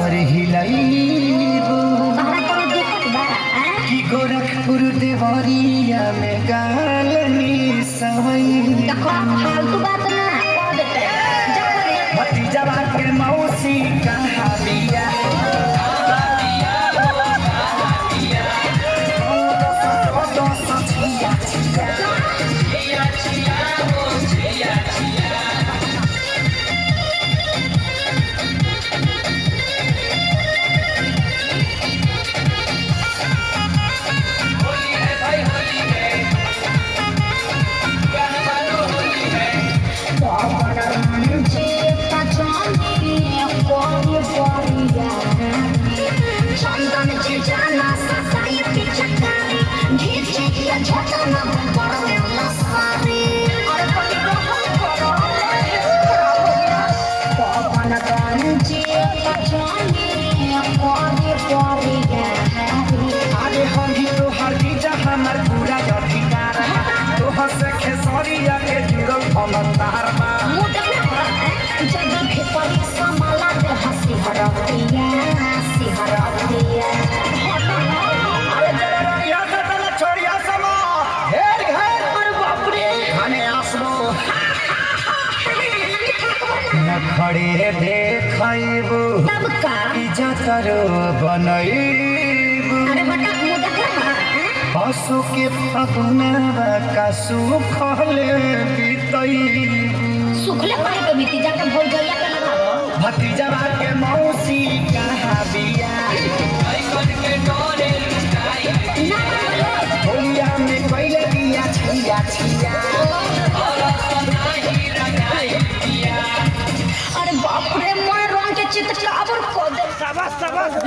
कमर हिलाइबू कि गोरखपुर देवरिया में गालनी सवई भतीजा के मौसी कहाँ बिया अरे हम ही तो हर चीजा हमार पूरा अधिकार तो हंस खेसरिया के जुड़ल फलदार बा अरे जरा रहिया से तला छोड़िया समा घेर घेर अरे बाप रे खाने आसलो न खड़े देखैबू इज्जत बनैबू पशु के फगुनवा का सुखले बीतैबू भतीजा के मौसी कहाँ बिया होलिया में कैले दिया छिया छिया अरे बाप रे मैं रंग के चित्र का अब को दे शाबाश शाबाश